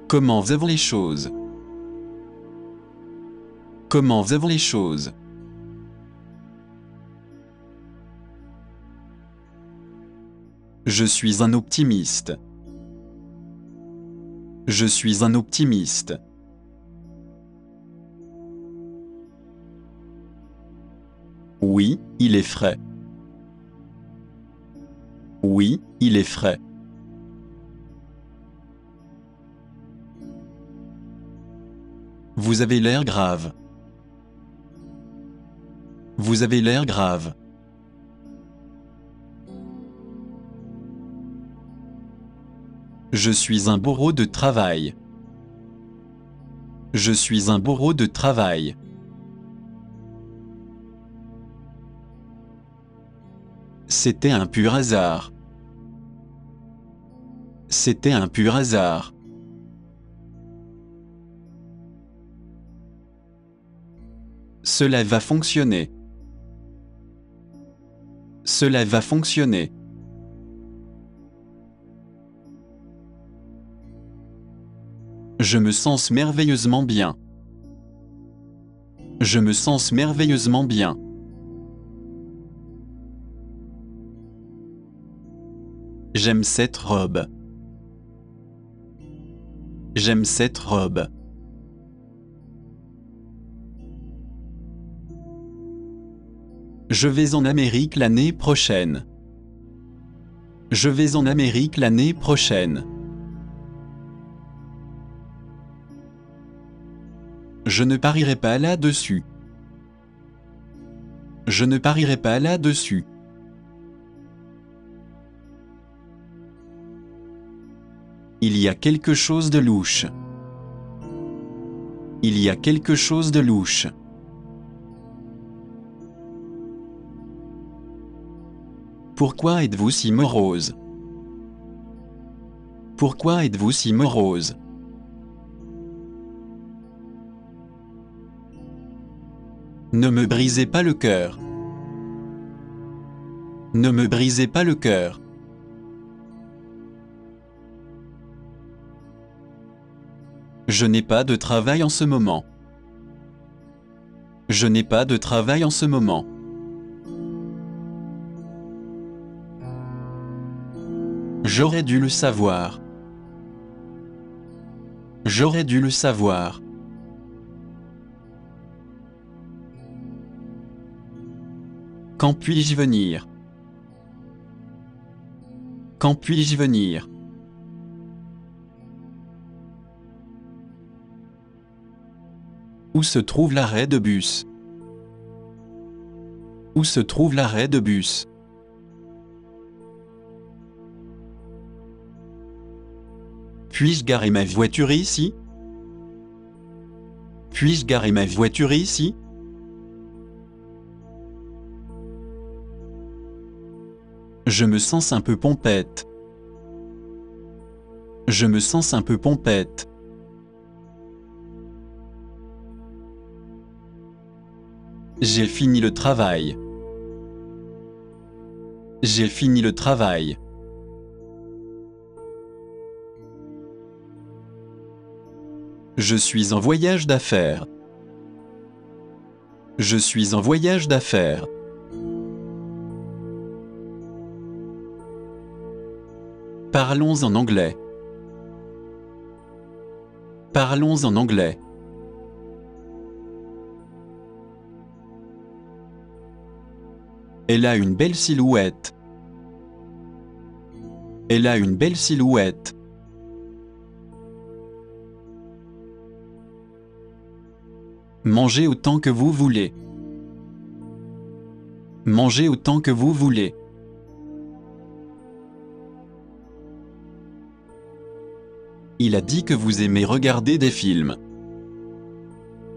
Comment vont les choses? Comment vont les choses? Je suis un optimiste. Je suis un optimiste. Oui, il est frais. Oui, il est frais. Vous avez l'air grave. Vous avez l'air grave. Je suis un bourreau de travail. Je suis un bourreau de travail. C'était un pur hasard. C'était un pur hasard. Cela va fonctionner. Cela va fonctionner. Je me sens merveilleusement bien. Je me sens merveilleusement bien. J'aime cette robe. J'aime cette robe. Je vais en Amérique l'année prochaine. Je vais en Amérique l'année prochaine. Je ne parierai pas là-dessus. Je ne parierai pas là-dessus. Il y a quelque chose de louche. Il y a quelque chose de louche. Pourquoi êtes-vous si morose? Pourquoi êtes-vous si morose? Ne me brisez pas le cœur. Ne me brisez pas le cœur. Je n'ai pas de travail en ce moment. Je n'ai pas de travail en ce moment. J'aurais dû le savoir. J'aurais dû le savoir. Quand puis-je venir? Quand puis-je venir? Où se trouve l'arrêt de bus? Où se trouve l'arrêt de bus? Puis-je garer ma voiture ici? Puis-je garer ma voiture ici? Je me sens un peu pompette. Je me sens un peu pompette. J'ai fini le travail. J'ai fini le travail. Je suis en voyage d'affaires. Je suis en voyage d'affaires. Parlons en anglais. Parlons en anglais. Elle a une belle silhouette. Elle a une belle silhouette. Mangez autant que vous voulez. Mangez autant que vous voulez. Il a dit que vous aimez regarder des films.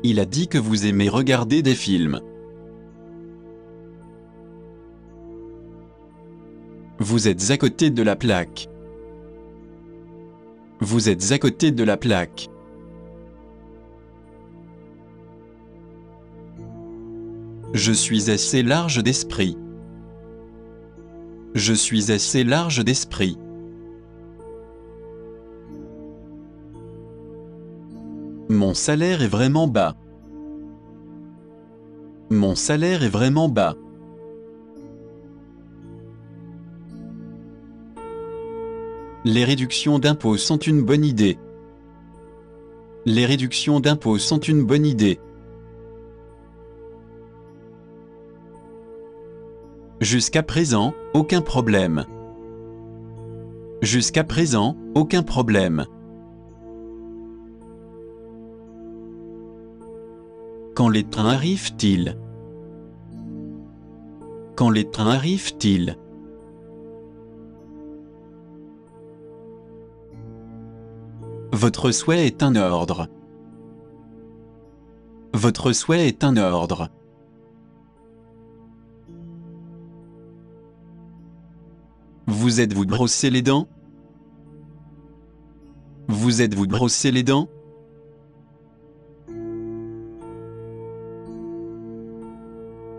Il a dit que vous aimez regarder des films. Vous êtes à côté de la plaque. Vous êtes à côté de la plaque. Je suis assez large d'esprit. Je suis assez large d'esprit. Mon salaire est vraiment bas. Mon salaire est vraiment bas. Les réductions d'impôts sont une bonne idée. Les réductions d'impôts sont une bonne idée. Jusqu'à présent, aucun problème. Jusqu'à présent, aucun problème. Quand les trains arrivent-ils? Quand les trains arrivent-ils? Votre souhait est un ordre. Votre souhait est un ordre. Vous êtes-vous brossé les dents? Vous êtes-vous brossé les dents?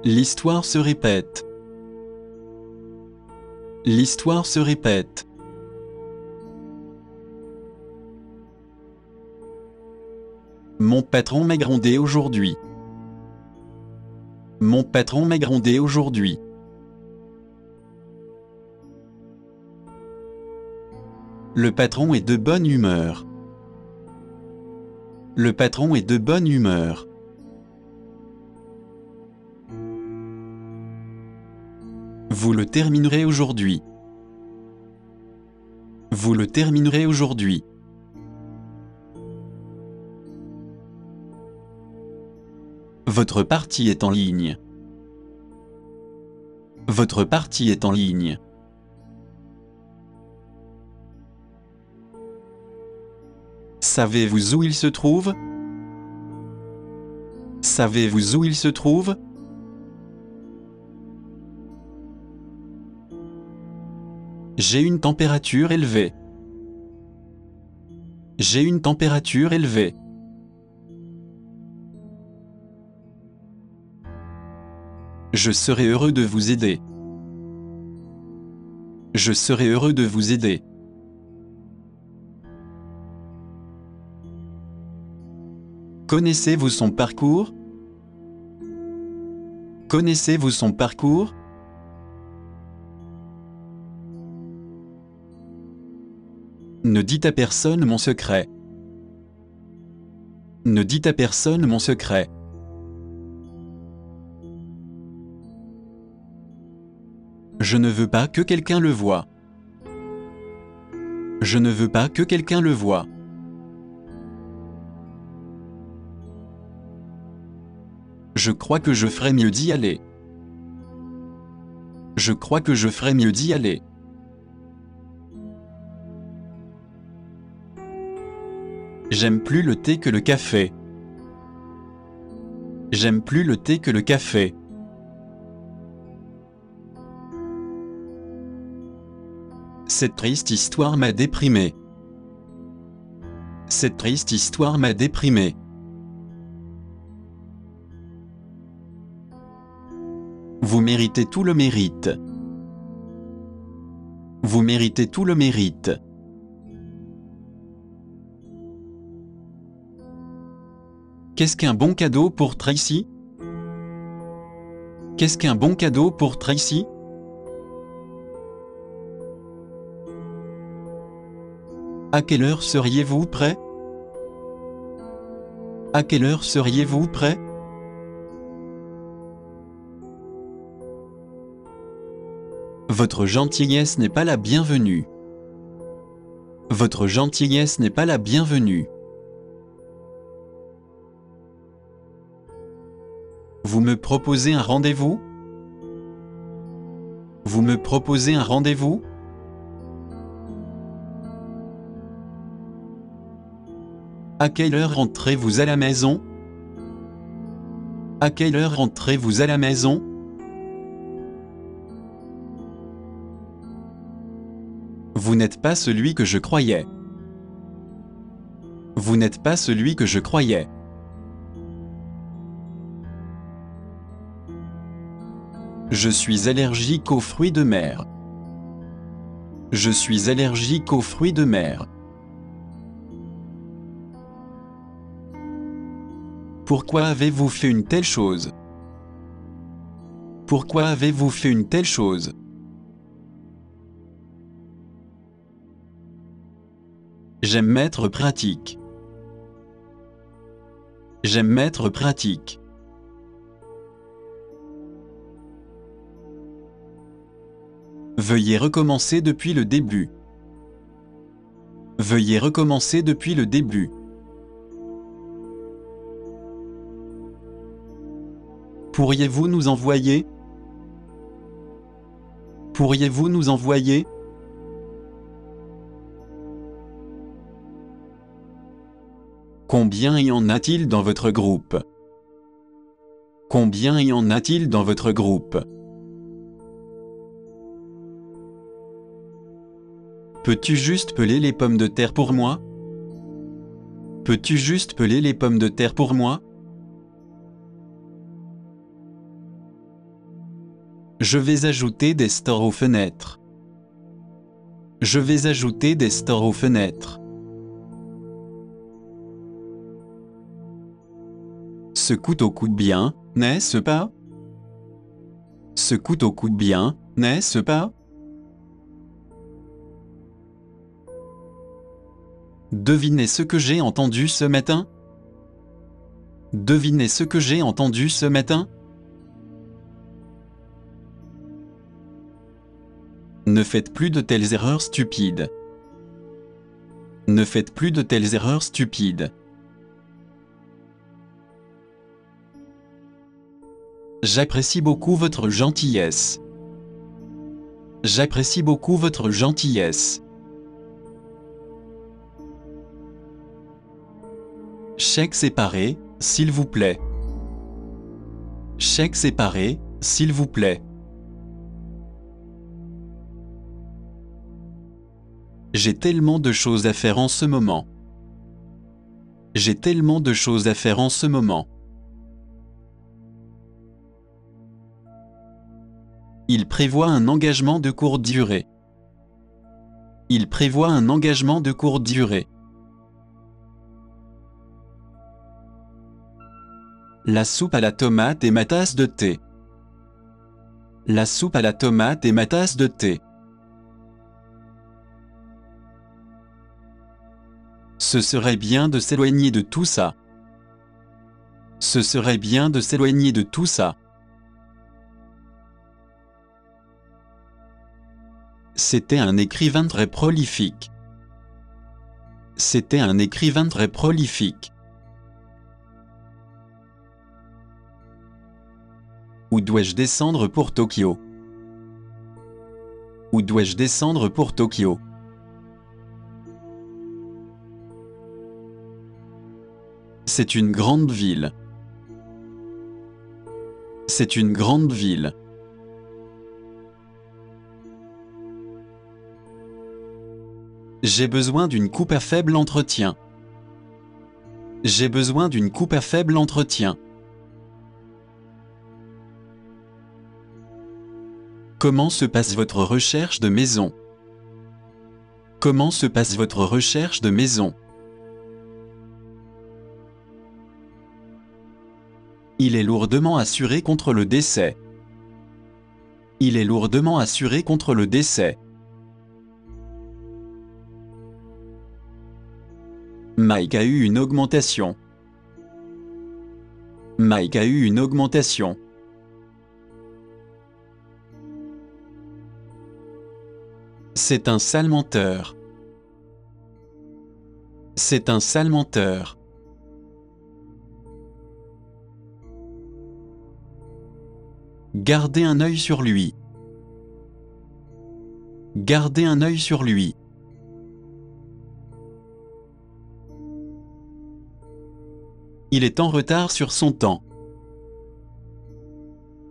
L'histoire se répète. L'histoire se répète. Mon patron m'a grondé aujourd'hui. Mon patron m'a grondé aujourd'hui. Le patron est de bonne humeur. Le patron est de bonne humeur. Vous le terminerez aujourd'hui. Vous le terminerez aujourd'hui. Votre partie est en ligne. Votre partie est en ligne. Savez-vous où il se trouve? Savez-vous où il se trouve? J'ai une température élevée. J'ai une température élevée. Je serai heureux de vous aider. Je serai heureux de vous aider. Connaissez-vous son parcours? Connaissez-vous son parcours? Ne dites à personne mon secret. Ne dites à personne mon secret. Je ne veux pas que quelqu'un le voie. Je ne veux pas que quelqu'un le voie. Je crois que je ferais mieux d'y aller. Je crois que je ferais mieux d'y aller. J'aime plus le thé que le café. J'aime plus le thé que le café. Cette triste histoire m'a déprimé. Cette triste histoire m'a déprimé. Vous méritez tout le mérite. Vous méritez tout le mérite. Qu'est-ce qu'un bon cadeau pour Tracy? Qu'est-ce qu'un bon cadeau pour Tracy? À quelle heure seriez-vous prêt? À quelle heure seriez-vous prêt? Votre gentillesse n'est pas la bienvenue. Votre gentillesse n'est pas la bienvenue. Vous me proposez un rendez-vous? Vous me proposez un rendez-vous? À quelle heure rentrez-vous à la maison? À quelle heure rentrez-vous à la maison? Vous n'êtes pas celui que je croyais. Vous n'êtes pas celui que je croyais. Je suis allergique aux fruits de mer. Je suis allergique aux fruits de mer. Pourquoi avez-vous fait une telle chose? Pourquoi avez-vous fait une telle chose? J'aime mettre pratique. J'aime mettre pratique. Veuillez recommencer depuis le début. Veuillez recommencer depuis le début. Pourriez-vous nous envoyer? Pourriez-vous nous envoyer? Combien y en a-t-il dans votre groupe? Combien y en a-t-il dans votre groupe? Peux-tu juste peler les pommes de terre pour moi? Peux-tu juste peler les pommes de terre pour moi? Je vais ajouter des stores aux fenêtres. Je vais ajouter des stores aux fenêtres. Ce couteau coupe bien, n'est-ce pas? Ce couteau coupe bien, n'est-ce pas? Devinez ce que j'ai entendu ce matin? Devinez ce que j'ai entendu ce matin? Ne faites plus de telles erreurs stupides. Ne faites plus de telles erreurs stupides. J'apprécie beaucoup votre gentillesse. J'apprécie beaucoup votre gentillesse. Chèque séparé, s'il vous plaît. Chèque séparé, s'il vous plaît. J'ai tellement de choses à faire en ce moment. J'ai tellement de choses à faire en ce moment. Il prévoit un engagement de courte durée. Il prévoit un engagement de courte durée. La soupe à la tomate et ma tasse de thé. La soupe à la tomate et ma tasse de thé. Ce serait bien de s'éloigner de tout ça. Ce serait bien de s'éloigner de tout ça. C'était un écrivain très prolifique. C'était un écrivain très prolifique. Où dois-je descendre pour Tokyo? Où dois-je descendre pour Tokyo? C'est une grande ville. C'est une grande ville. J'ai besoin d'une coupe à faible entretien. J'ai besoin d'une coupe à faible entretien. Comment se passe votre recherche de maison? Comment se passe votre recherche de maison? Il est lourdement assuré contre le décès. Il est lourdement assuré contre le décès. Mike a eu une augmentation. Mike a eu une augmentation. C'est un sale menteur. C'est un sale menteur. Gardez un œil sur lui. Gardez un œil sur lui. Il est en retard sur son temps.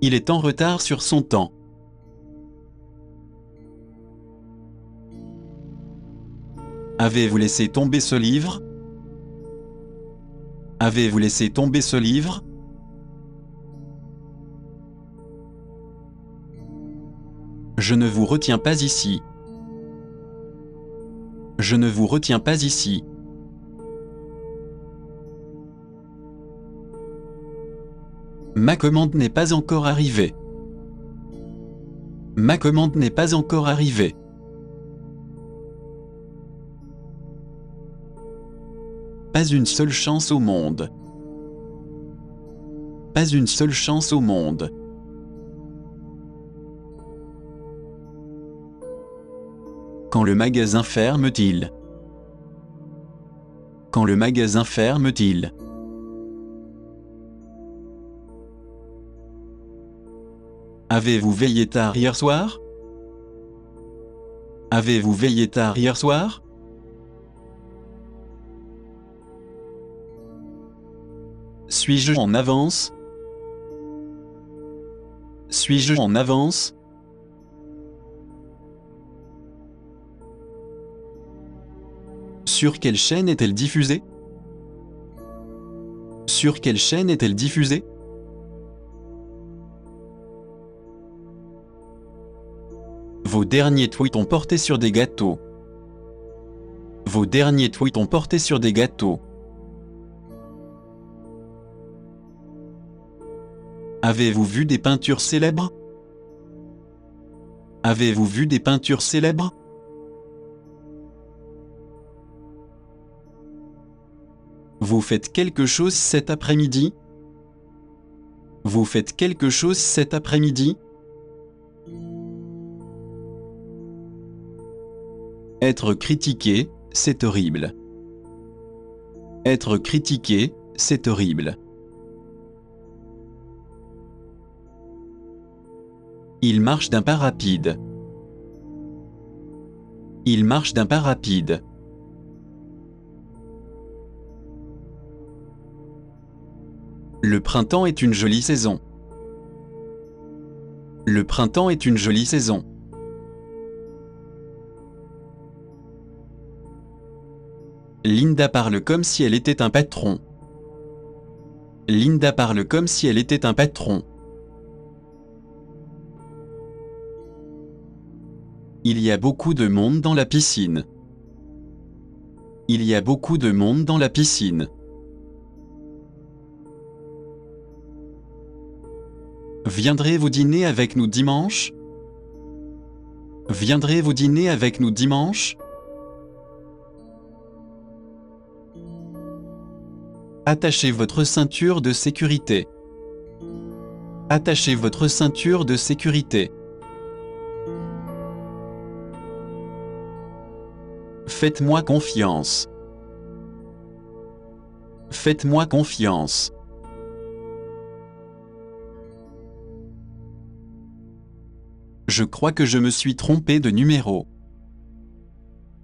Il est en retard sur son temps. Avez-vous laissé tomber ce livre? Avez-vous laissé tomber ce livre? Je ne vous retiens pas ici. Je ne vous retiens pas ici. Ma commande n'est pas encore arrivée. Ma commande n'est pas encore arrivée. Pas une seule chance au monde. Pas une seule chance au monde. Quand le magasin ferme-t-il? Quand le magasin ferme-t-il? Avez-vous veillé tard hier soir? Avez-vous veillé tard hier soir? Suis-je en avance? Suis-je en avance? Sur quelle chaîne est-elle diffusée? Sur quelle chaîne est-elle diffusée? Vos derniers tweets ont porté sur des gâteaux. Vos derniers tweets ont porté sur des gâteaux. Avez-vous vu des peintures célèbres? Avez-vous vu des peintures célèbres? Vous faites quelque chose cet après-midi? Vous faites quelque chose cet après-midi? Être critiqué, c'est horrible. Être critiqué, c'est horrible. Il marche d'un pas rapide. Il marche d'un pas rapide. Le printemps est une jolie saison. Le printemps est une jolie saison. Linda parle comme si elle était un patron. Linda parle comme si elle était un patron. Il y a beaucoup de monde dans la piscine. Il y a beaucoup de monde dans la piscine. Viendrez-vous dîner avec nous dimanche? Viendrez-vous dîner avec nous dimanche? Attachez votre ceinture de sécurité. Attachez votre ceinture de sécurité. Faites-moi confiance. Faites-moi confiance. Je crois que je me suis trompé de numéro.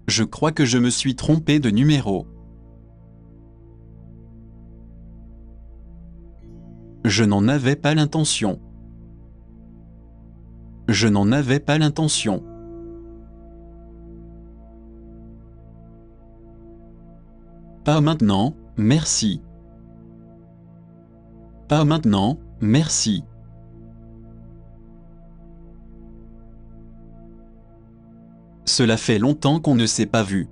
Je crois que je me suis trompé de numéro. Je n'en avais pas l'intention. Je n'en avais pas l'intention. Pas maintenant, merci. Pas maintenant, merci. Cela fait longtemps qu'on ne s'est pas vu.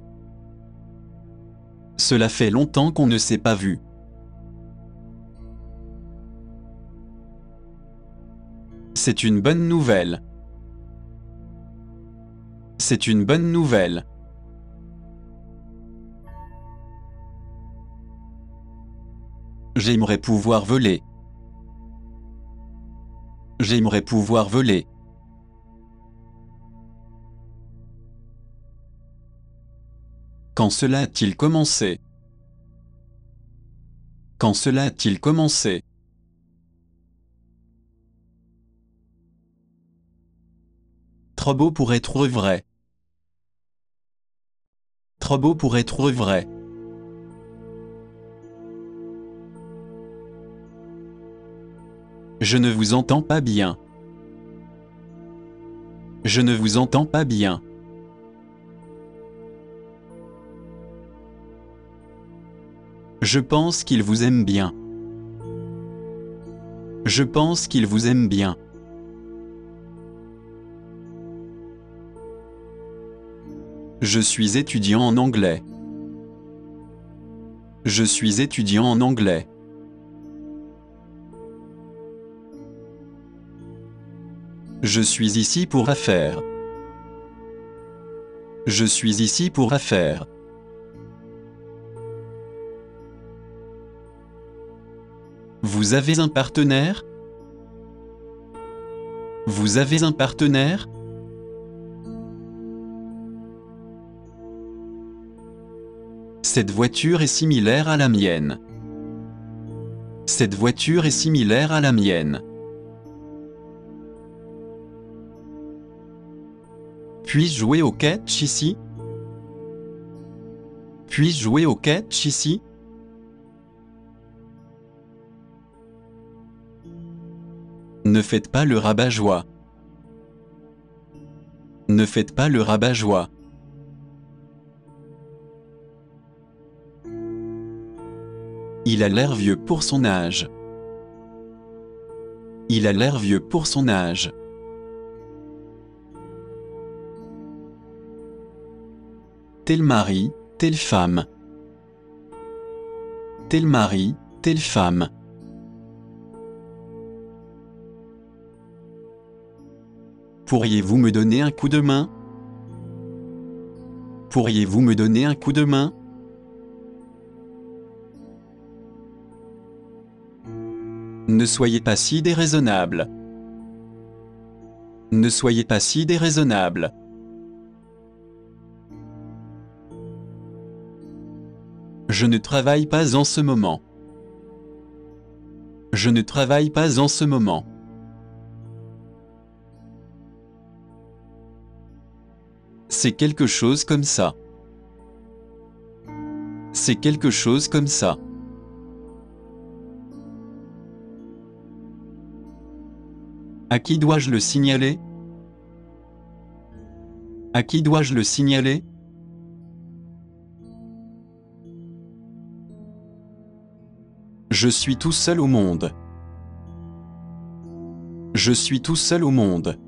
Cela fait longtemps qu'on ne s'est pas vu. C'est une bonne nouvelle. C'est une bonne nouvelle. J'aimerais pouvoir voler. J'aimerais pouvoir voler. Quand cela a-t-il commencé? Quand cela a-t-il commencé? Trop beau pour être vrai. Trop beau pour être vrai. Je ne vous entends pas bien. Je ne vous entends pas bien. Je pense qu'il vous aime bien. Je pense qu'il vous aime bien. Je suis étudiant en anglais. Je suis étudiant en anglais. Je suis ici pour affaires. Je suis ici pour affaires. Vous avez un partenaire? Vous avez un partenaire? Cette voiture est similaire à la mienne. Cette voiture est similaire à la mienne. Puis-je jouer au catch ici? Puis-je jouer au catch ici? Ne faites pas le rabat-joie. Ne faites pas le rabat-joie. Il a l'air vieux pour son âge. Il a l'air vieux pour son âge. Tel mari, telle femme. Tel mari, telle femme. Pourriez-vous me donner un coup de main? Pourriez-vous me donner un coup de main? Ne soyez pas si déraisonnable. Ne soyez pas si déraisonnable. Je ne travaille pas en ce moment. Je ne travaille pas en ce moment. C'est quelque chose comme ça. C'est quelque chose comme ça. À qui dois-je le signaler? À qui dois-je le signaler? Je suis tout seul au monde. Je suis tout seul au monde.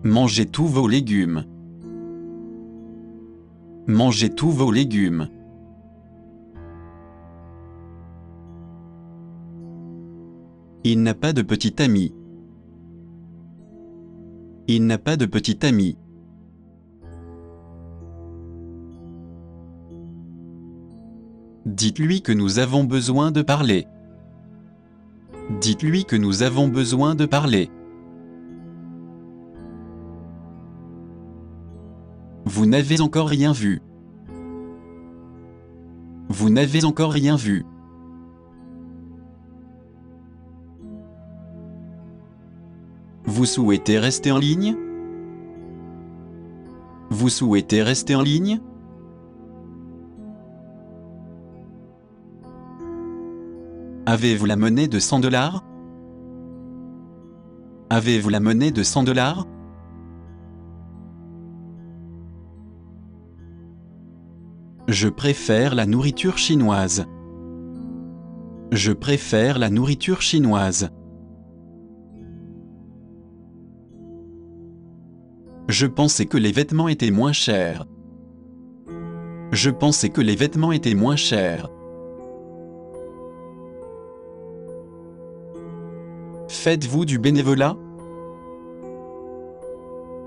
Mangez tous vos légumes. Mangez tous vos légumes. Il n'a pas de petit ami. Il n'a pas de petit ami. Dites-lui que nous avons besoin de parler. Dites-lui que nous avons besoin de parler. Vous n'avez encore rien vu. Vous n'avez encore rien vu. Vous souhaitez rester en ligne? Vous souhaitez rester en ligne? Avez-vous la monnaie de 100 $? Avez-vous la monnaie de 100 $? Je préfère la nourriture chinoise. Je préfère la nourriture chinoise. Je pensais que les vêtements étaient moins chers. Je pensais que les vêtements étaient moins chers. Faites-vous du bénévolat?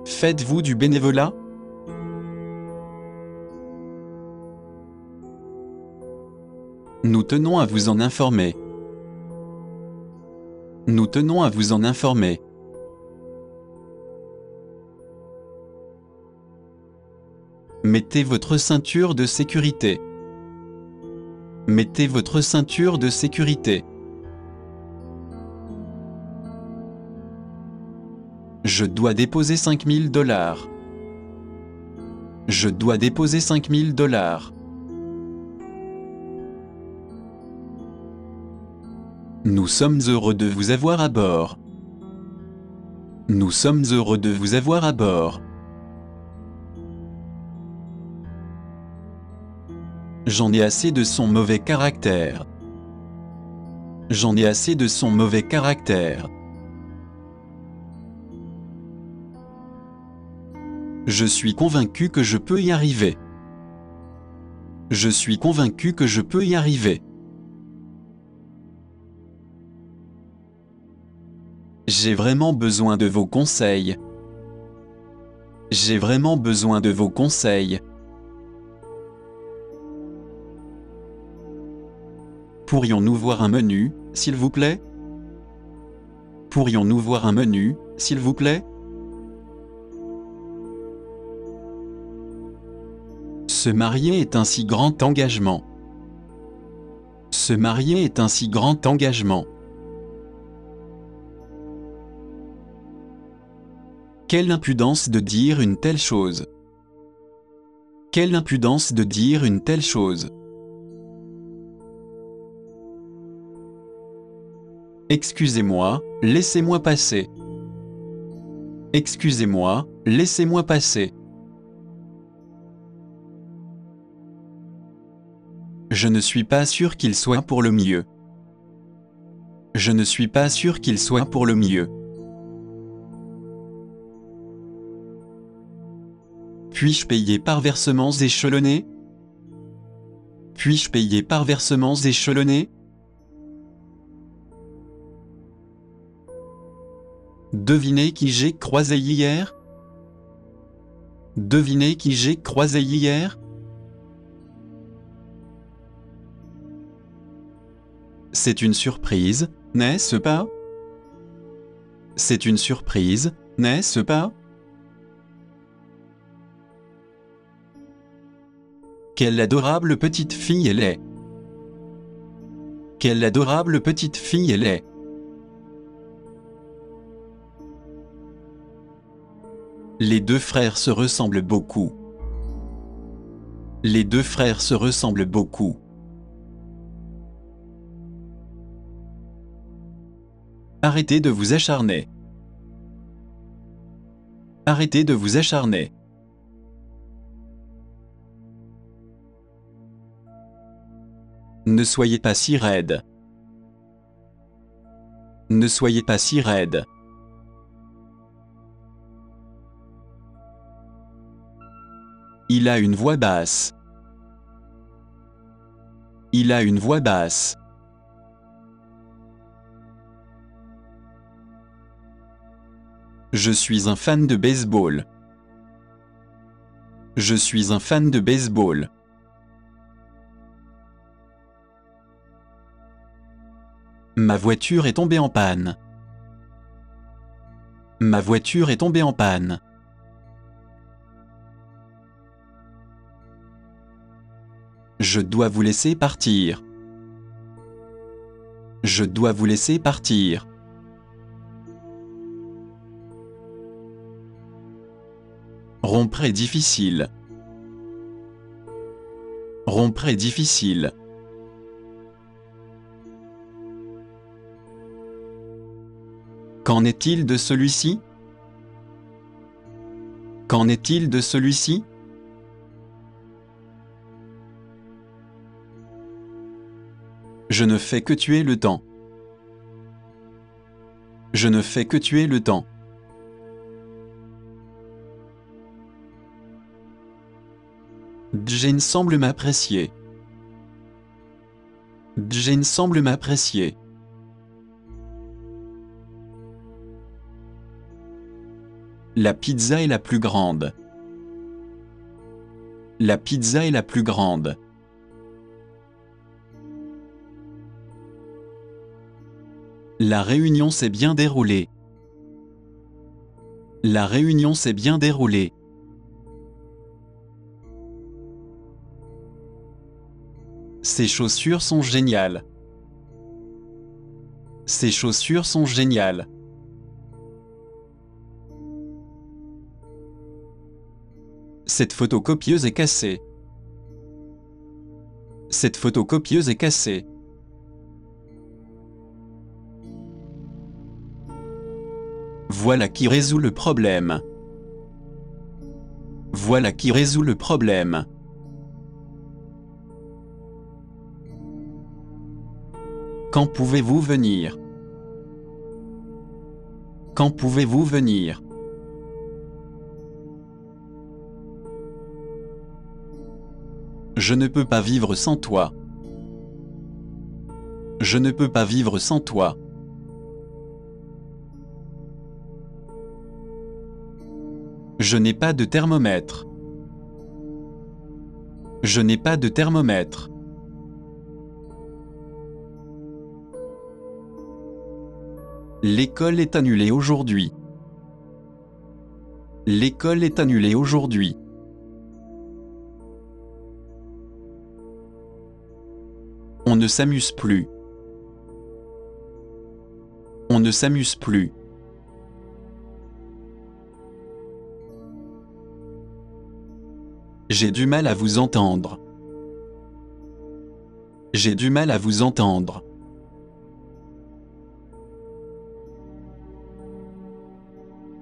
Faites-vous du bénévolat? Nous tenons à vous en informer. Nous tenons à vous en informer. Mettez votre ceinture de sécurité. Mettez votre ceinture de sécurité. Je dois déposer 5 000 $. Je dois déposer 5 000 $. Nous sommes heureux de vous avoir à bord. Nous sommes heureux de vous avoir à bord. J'en ai assez de son mauvais caractère. J'en ai assez de son mauvais caractère. Je suis convaincu que je peux y arriver. Je suis convaincu que je peux y arriver. J'ai vraiment besoin de vos conseils. J'ai vraiment besoin de vos conseils. Pourrions-nous voir un menu, s'il vous plaît? Pourrions-nous voir un menu, s'il vous plaît? Se marier est un si grand engagement. Se marier est un si grand engagement. Quelle impudence de dire une telle chose! Quelle impudence de dire une telle chose! Excusez-moi, laissez-moi passer. Excusez-moi, laissez-moi passer. Je ne suis pas sûr qu'il soit pour le mieux. Je ne suis pas sûr qu'il soit pour le mieux. Puis-je payer par versements échelonnés? Puis-je payer par versements échelonnés? Devinez qui j'ai croisé hier? Devinez qui j'ai croisé hier? C'est une surprise, n'est-ce pas? C'est une surprise, n'est-ce pas? Quelle adorable petite fille elle est! Quelle adorable petite fille elle est! Les deux frères se ressemblent beaucoup. Les deux frères se ressemblent beaucoup. Arrêtez de vous acharner. Arrêtez de vous acharner. Ne soyez pas si raide. Ne soyez pas si raide. Il a une voix basse. Il a une voix basse. Je suis un fan de baseball. Je suis un fan de baseball. Ma voiture est tombée en panne. Ma voiture est tombée en panne. Je dois vous laisser partir. Je dois vous laisser partir. Rompre est difficile. Rompre est difficile. Qu'en est-il de celui-ci? Qu'en est-il de celui-ci? Je ne fais que tuer le temps. Je ne fais que tuer le temps. Jane semble m'apprécier. Jane semble m'apprécier. La pizza est la plus grande. La pizza est la plus grande. La réunion s'est bien déroulée. La réunion s'est bien déroulée. Ces chaussures sont géniales. Ces chaussures sont géniales. Cette photocopieuse est cassée. Cette photocopieuse est cassée. Voilà qui résout le problème. Voilà qui résout le problème. Quand pouvez-vous venir? Quand pouvez-vous venir? Je ne peux pas vivre sans toi. Je ne peux pas vivre sans toi. Je n'ai pas de thermomètre. Je n'ai pas de thermomètre. L'école est annulée aujourd'hui. L'école est annulée aujourd'hui. On ne s'amuse plus. On ne s'amuse plus. J'ai du mal à vous entendre. J'ai du mal à vous entendre.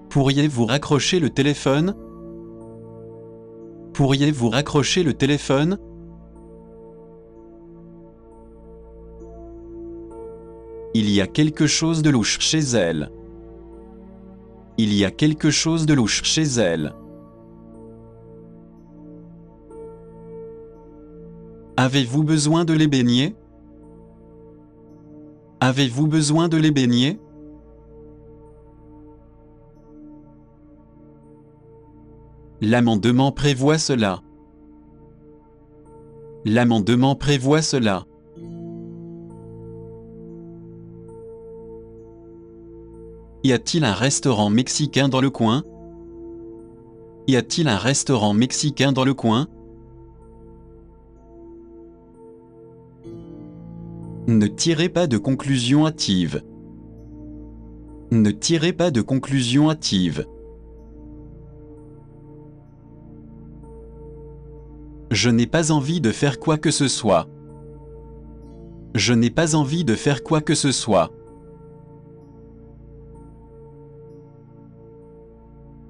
Pourriez-vous raccrocher le téléphone? Pourriez-vous raccrocher le téléphone? Il y a quelque chose de louche chez elle. Il y a quelque chose de louche chez elle. Avez-vous besoin de les baigner? Avez-vous besoin de les baigner? L'amendement prévoit cela. L'amendement prévoit cela. Y a-t-il un restaurant mexicain dans le coin? Y a-t-il un restaurant mexicain dans le coin? Ne tirez pas de conclusions hâtives. Ne tirez pas de conclusions hâtives. Je n'ai pas envie de faire quoi que ce soit. Je n'ai pas envie de faire quoi que ce soit.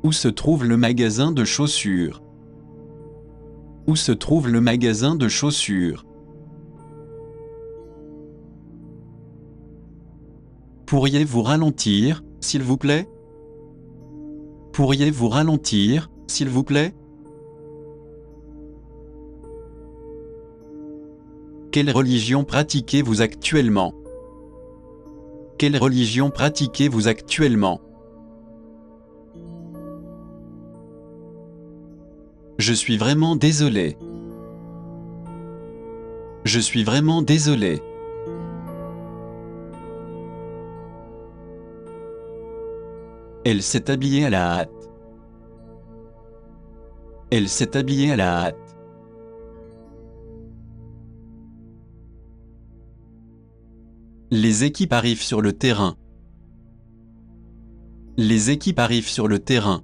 Où se trouve le magasin de chaussures? Où se trouve le magasin de chaussures? Pourriez-vous ralentir, s'il vous plaît? Pourriez-vous ralentir, s'il vous plaît? Quelle religion pratiquez-vous actuellement? Quelle religion pratiquez-vous actuellement? Je suis vraiment désolé. Je suis vraiment désolé. Elle s'est habillée à la hâte. Elle s'est habillée à la hâte. Les équipes arrivent sur le terrain. Les équipes arrivent sur le terrain.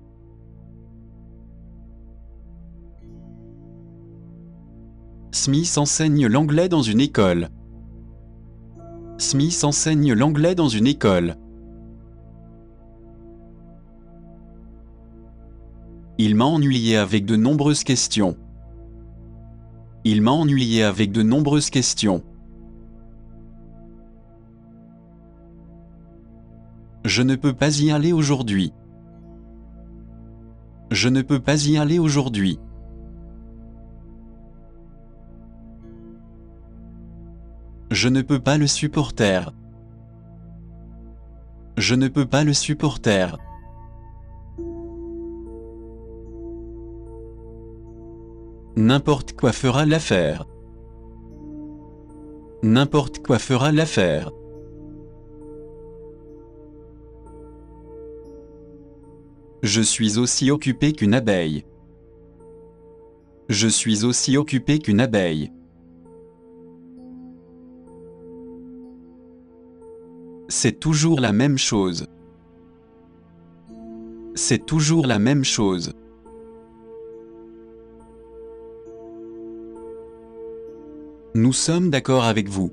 Smith enseigne l'anglais dans une école. Smith enseigne l'anglais dans une école. Il m'a ennuyé avec de nombreuses questions. Il m'a ennuyé avec de nombreuses questions. Je ne peux pas y aller aujourd'hui. Je ne peux pas y aller aujourd'hui. Je ne peux pas le supporter. Je ne peux pas le supporter. N'importe quoi fera l'affaire. N'importe quoi fera l'affaire. Je suis aussi occupé qu'une abeille. Je suis aussi occupé qu'une abeille. C'est toujours la même chose. C'est toujours la même chose. Nous sommes d'accord avec vous.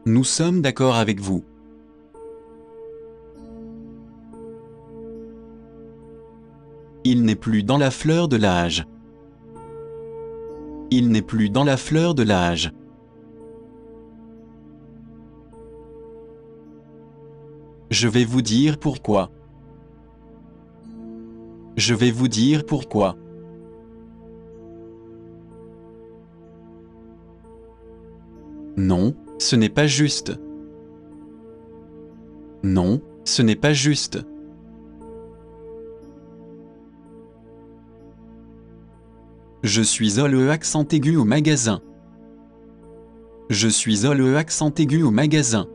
Nous sommes d'accord avec vous. Il n'est plus dans la fleur de l'âge. Il n'est plus dans la fleur de l'âge. Je vais vous dire pourquoi. Je vais vous dire pourquoi. Non, ce n'est pas juste. Non, ce n'est pas juste. Je suis le accent aigu au magasin. Je suis le accent aigu au magasin.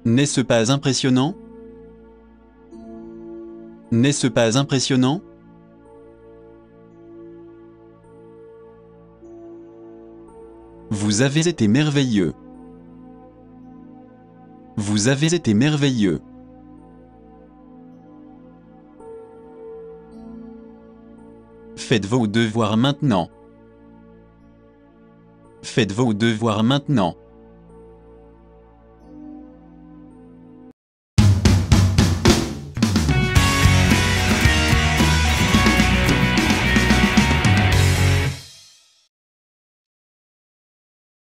N'est-ce pas impressionnant? N'est-ce pas impressionnant? Vous avez été merveilleux. Vous avez été merveilleux. Faites vos devoirs maintenant. Faites vos devoirs maintenant.